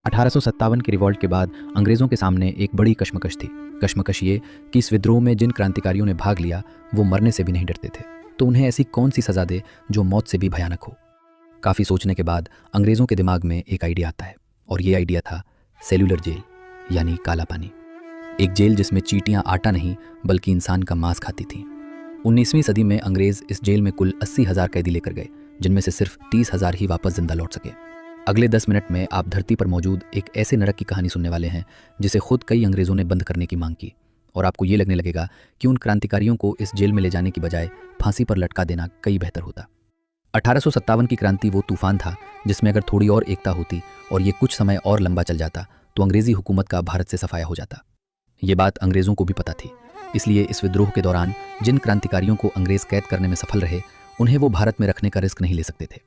1857 के रिवॉल्ट के बाद अंग्रेज़ों के सामने एक बड़ी कश्मकश थी। कश्मकश ये कि इस विद्रोह में जिन क्रांतिकारियों ने भाग लिया वो मरने से भी नहीं डरते थे, तो उन्हें ऐसी कौन सी सज़ा दे जो मौत से भी भयानक हो। काफ़ी सोचने के बाद अंग्रेज़ों के दिमाग में एक आइडिया आता है, और ये आइडिया था सेल्यूलर जेल, यानी काला पानी। एक जेल जिसमें चींटियाँ आटा नहीं बल्कि इंसान का मांस खाती थीं। 19वीं सदी में अंग्रेज़ इस जेल में कुल 80,000 कैदी लेकर गए, जिनमें से सिर्फ 30,000 ही वापस जिंदा लौट सके। अगले 10 मिनट में आप धरती पर मौजूद एक ऐसे नरक की कहानी सुनने वाले हैं जिसे खुद कई अंग्रेज़ों ने बंद करने की मांग की, और आपको ये लगने लगेगा कि उन क्रांतिकारियों को इस जेल में ले जाने की बजाय फांसी पर लटका देना कई बेहतर होता। 1857 की क्रांति वो तूफान था जिसमें अगर थोड़ी और एकता होती और ये कुछ समय और लंबा चल जाता तो अंग्रेज़ी हुकूमत का भारत से सफाया हो जाता। ये बात अंग्रेज़ों को भी पता थी, इसलिए इस विद्रोह के दौरान जिन क्रांतिकारियों को अंग्रेज़ कैद करने में सफल रहे उन्हें वो भारत में रखने का रिस्क नहीं ले सकते थे।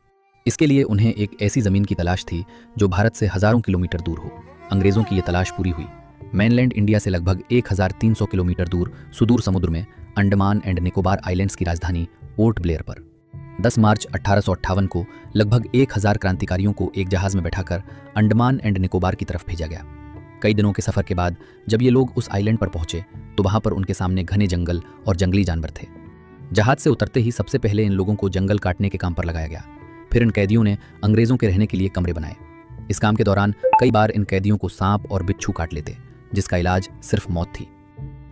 इसके लिए उन्हें एक ऐसी ज़मीन की तलाश थी जो भारत से हज़ारों किलोमीटर दूर हो। अंग्रेज़ों की ये तलाश पूरी हुई। मेनलैंड इंडिया से लगभग 1300 किलोमीटर दूर सुदूर समुद्र में अंडमान एंड निकोबार आइलैंड्स की राजधानी पोर्ट ब्लेयर पर 10 मार्च 1858 को लगभग 1000 क्रांतिकारियों को एक जहाज़ में बैठाकर अंडमान एंड निकोबार की तरफ भेजा गया। कई दिनों के सफ़र के बाद जब ये लोग उस आइलैंड पर पहुंचे तो वहाँ पर उनके सामने घने जंगल और जंगली जानवर थे। जहाज़ से उतरते ही सबसे पहले इन लोगों को जंगल काटने के काम पर लगाया गया। फिर इन कैदियों ने अंग्रेज़ों के रहने के लिए कमरे बनाए। इस काम के दौरान कई बार इन कैदियों को सांप और बिच्छू काट लेते, जिसका इलाज सिर्फ मौत थी।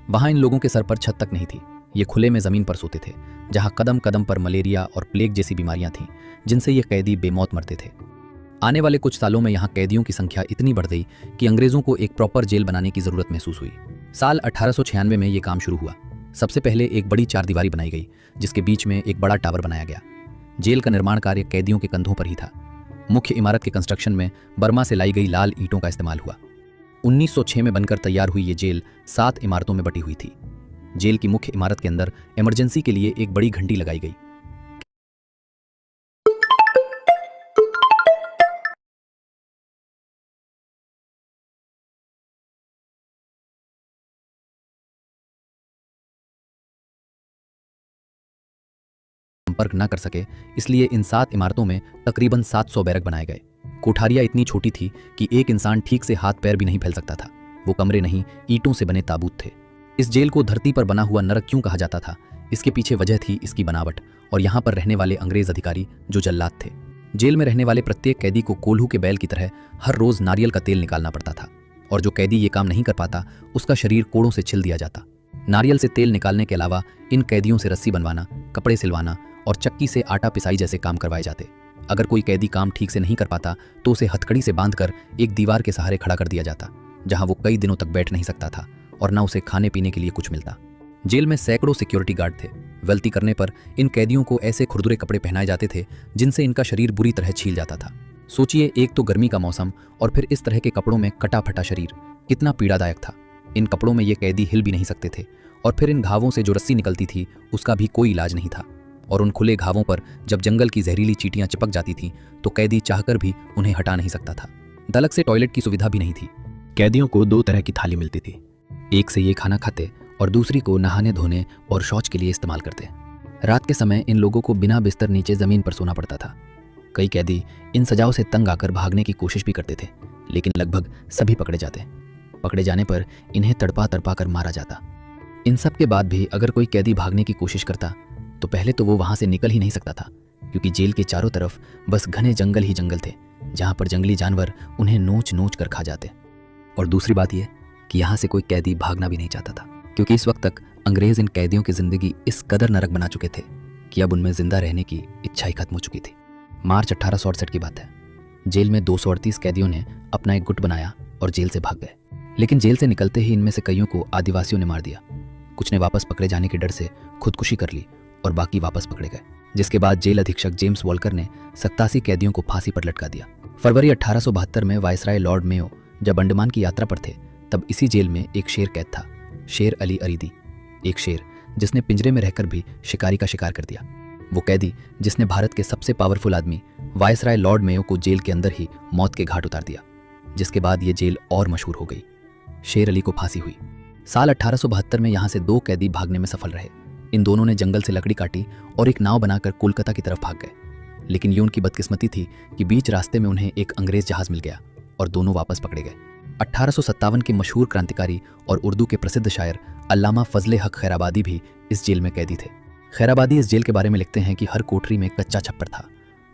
वहाँ इन लोगों के सर पर छत तक नहीं थी, ये खुले में ज़मीन पर सोते थे, जहाँ कदम कदम पर मलेरिया और प्लेग जैसी बीमारियाँ थीं जिनसे ये कैदी बेमौत मरते थे। आने वाले कुछ सालों में यहाँ कैदियों की संख्या इतनी बढ़ गई कि अंग्रेज़ों को एक प्रॉपर जेल बनाने की ज़रूरत महसूस हुई। साल 1896 में ये काम शुरू हुआ। सबसे पहले एक बड़ी चारदीवारी बनाई गई जिसके बीच में एक बड़ा टावर बनाया गया। जेल का निर्माण कार्य कैदियों के कंधों पर ही था। मुख्य इमारत के कंस्ट्रक्शन में बर्मा से लाई गई लाल ईंटों का इस्तेमाल हुआ। 1906 में बनकर तैयार हुई ये जेल 7 इमारतों में बटी हुई थी। जेल की मुख्य इमारत के अंदर इमरजेंसी के लिए एक बड़ी घंटी लगाई गई। संपर्क न कर सके, इसलिए इन 7 इमारतों में तकरीबन 700 बैरक बनाए गए। कोठारियां इतनी छोटी थी कि एक इंसान ठीक से हाथ पैर भी नहीं फैल सकता था। वो कमरे नहीं, ईंटों से बने ताबूत थे। इस जेल को धरती पर बना हुआ नरक क्यों कहा जाता था, इसके पीछे वजह थी इसकी बनावट और यहाँ पर रहने वाले अंग्रेज अधिकारी जो जल्लाद थे। जेल में रहने वाले प्रत्येक कैदी को कोल्हू के बैल की तरह हर रोज नारियल का तेल निकालना पड़ता था, और जो कैदी ये काम नहीं कर पाता उसका शरीर कोड़ों से छिल दिया जाता। नारियल से तेल निकालने के अलावा इन कैदियों से रस्सी बनवाना, कपड़े सिलवाना और चक्की से आटा पिसाई जैसे काम करवाए जाते। अगर कोई कैदी काम ठीक से नहीं कर पाता तो उसे हथकड़ी से बांधकर एक दीवार के सहारे खड़ा कर दिया जाता, जहां वो कई दिनों तक बैठ नहीं सकता था और न उसे खाने पीने के लिए कुछ मिलता। जेल में सैकड़ों सिक्योरिटी गार्ड थे। गलती करने पर इन कैदियों को ऐसे खुरदुरे कपड़े पहनाए जाते थे जिनसे इनका शरीर बुरी तरह छील जाता था। सोचिए, एक तो गर्मी का मौसम और फिर इस तरह के कपड़ों में कटा फटा शरीर, कितना पीड़ादायक था। इन कपड़ों में ये कैदी हिल भी नहीं सकते थे, और फिर इन घावों से जो रस्सी निकलती थी उसका भी कोई इलाज नहीं था। और उन खुले घावों पर जब जंगल की जहरीली चींटियां चिपक जाती थीं तो कैदी चाहकर भी उन्हें हटा नहीं सकता था। दलक से टॉयलेट की सुविधा भी नहीं थी। कैदियों को 2 तरह की थाली मिलती थी, एक से ये खाना खाते और दूसरी को नहाने धोने और शौच के लिए इस्तेमाल करते। रात के समय इन लोगों को बिना बिस्तर नीचे ज़मीन पर सोना पड़ता था। कई कैदी इन सजाओं से तंग आकर भागने की कोशिश भी करते थे, लेकिन लगभग सभी पकड़े जाते। पकड़े जाने पर इन्हें तड़पा तड़पा कर मारा जाता। इन सब के बाद भी अगर कोई कैदी भागने की कोशिश करता तो पहले तो वो वहाँ से निकल ही नहीं सकता था, क्योंकि जेल के चारों तरफ बस घने जंगल ही जंगल थे, जहाँ पर जंगली जानवर उन्हें नोच नोच कर खा जाते। और दूसरी बात यह कि यहाँ से कोई कैदी भागना भी नहीं चाहता था, क्योंकि इस वक्त तक अंग्रेज़ इन कैदियों की ज़िंदगी इस कदर नरक बना चुके थे कि अब उनमें ज़िंदा रहने की इच्छा ही खत्म हो चुकी थी। मार्च 1868 की बात है। जेल में 238 कैदियों ने अपना एक गुट बनाया और जेल से भाग गए, लेकिन जेल से निकलते ही इनमें से कईयों को आदिवासियों ने मार दिया। कुछ ने वापस पकड़े जाने के डर से खुदकुशी कर ली और बाकी वापस पकड़े गए, जिसके बाद जेल अधीक्षक जेम्स वॉल्कर ने 87 कैदियों को फांसी पर लटका दिया। फरवरी 1872 में वायसराय लॉर्ड मेयो जब अंडमान की यात्रा पर थे तब इसी जेल में एक शेर कैद था, शेर अली अरीदी, एक शेर जिसने पिंजरे में रहकर भी शिकारी का शिकार कर दिया। वो कैदी जिसने भारत के सबसे पावरफुल आदमी वायसराय लॉर्ड मेयो को जेल के अंदर ही मौत के घाट उतार दिया, जिसके बाद ये जेल और मशहूर हो गई। शेर अली को फांसी हुई। साल 1872 में यहाँ से 2 कैदी भागने में सफल रहे। इन दोनों ने जंगल से लकड़ी काटी और एक नाव बनाकर कोलकाता की तरफ भाग गए, लेकिन ये उनकी बदकिस्मती थी कि बीच रास्ते में उन्हें एक अंग्रेज जहाज मिल गया और दोनों वापस पकड़े गए। 1857 के मशहूर क्रांतिकारी और उर्दू के प्रसिद्ध शायर अल्लामा फजले हक खैराबादी भी इस जेल में कैदी थे। खैराबादी इस जेल के बारे में लिखते हैं कि हर कोठरी में कच्चा छप्पर था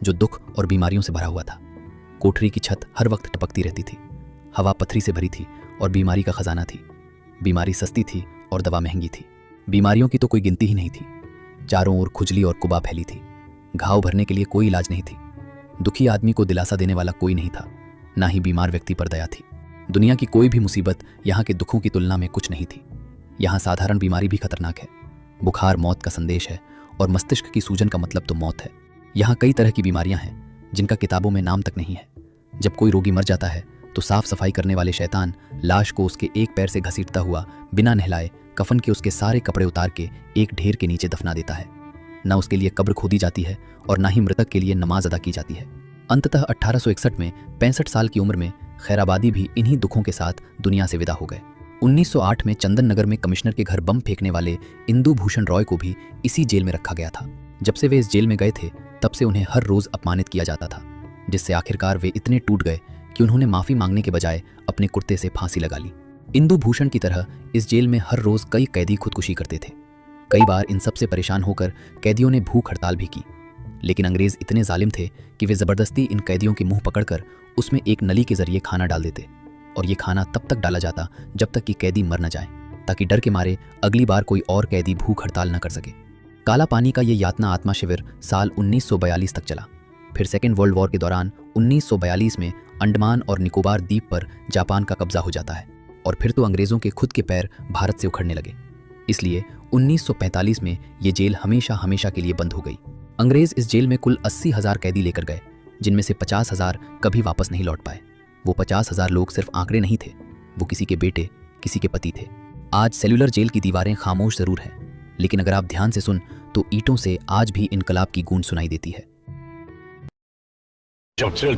जो दुख और बीमारियों से भरा हुआ था। कोठरी की छत हर वक्त टपकती रहती थी, हवा पथरी से भरी थी और बीमारी का खजाना थी। बीमारी सस्ती थी और दवा महंगी थी। बीमारियों की तो कोई गिनती ही नहीं थी। चारों ओर खुजली और कुबा फैली थी। घाव भरने के लिए कोई इलाज नहीं थी। दुखी आदमी को दिलासा देने वाला कोई नहीं था, ना ही बीमार व्यक्ति पर दया थी। दुनिया की कोई भी मुसीबत यहाँ के दुखों की तुलना में कुछ नहीं थी। यहाँ साधारण बीमारी भी खतरनाक है। बुखार मौत का संदेश है और मस्तिष्क की सूजन का मतलब तो मौत है। यहाँ कई तरह की बीमारियां हैं जिनका किताबों में नाम तक नहीं है। जब कोई रोगी मर जाता है तो साफ सफाई करने वाले शैतान लाश को उसके एक पैर से घसीटता हुआ बिना नहलाए कफन के उसके सारे कपड़े उतार के एक ढेर के नीचे दफना देता है। न उसके लिए कब्र खोदी जाती है और न ही मृतक के लिए नमाज अदा की जाती है। अंततः 1861 में 65 साल की उम्र में खैराबादी भी इन्हीं दुखों के साथ दुनिया से विदा हो गए। 1908 में चंदन नगर में कमिश्नर के घर बम फेंकने वाले इंदु भूषण रॉय को भी इसी जेल में रखा गया था। जब से वे इस जेल में गए थे तब से उन्हें हर रोज अपमानित किया जाता था, जिससे आखिरकार वे इतने टूट गए कि उन्होंने माफी मांगने के बजाय अपने कुर्ते से फांसी लगा ली। इंदु भूषण की तरह इस जेल में हर रोज कई कैदी खुदकुशी करते थे। कई बार इन सब से परेशान होकर कैदियों ने भूख हड़ताल भी की, लेकिन अंग्रेज इतने जालिम थे कि वे जबरदस्ती इन कैदियों के मुंह पकड़कर उसमें एक नली के जरिए खाना डाल देते और ये खाना तब तक डाला जाता जब तक कि कैदी मर न जाए, ताकि डर के मारे अगली बार कोई और कैदी भूख हड़ताल न कर सके। काला पानी का ये यातना आत्मा शिविर साल 1942 तक चला। फिर सेकेंड वर्ल्ड वॉर के दौरान 1942 में अंडमान और निकोबार द्वीप पर जापान का कब्जा हो जाता है और फिर तो अंग्रेजों के खुद के पैर भारत से उखड़ने लगे। इसलिए 1945 में ये जेल हमेशा हमेशा के लिए बंद हो गई। अंग्रेज इस जेल में कुल 80,000 कैदी लेकर गए, जिनमें से 50,000 कभी वापस नहीं लौट पाए। वो 50,000 लोग सिर्फ आंकड़े नहीं थे, वो किसी के बेटे, किसी के पति थे। आज सेल्यूलर जेल की दीवारें खामोश जरूर हैं, लेकिन अगर आप ध्यान से सुन तो ईंटों से आज भी इनकलाब की गूंज सुनाई देती है। जब जेल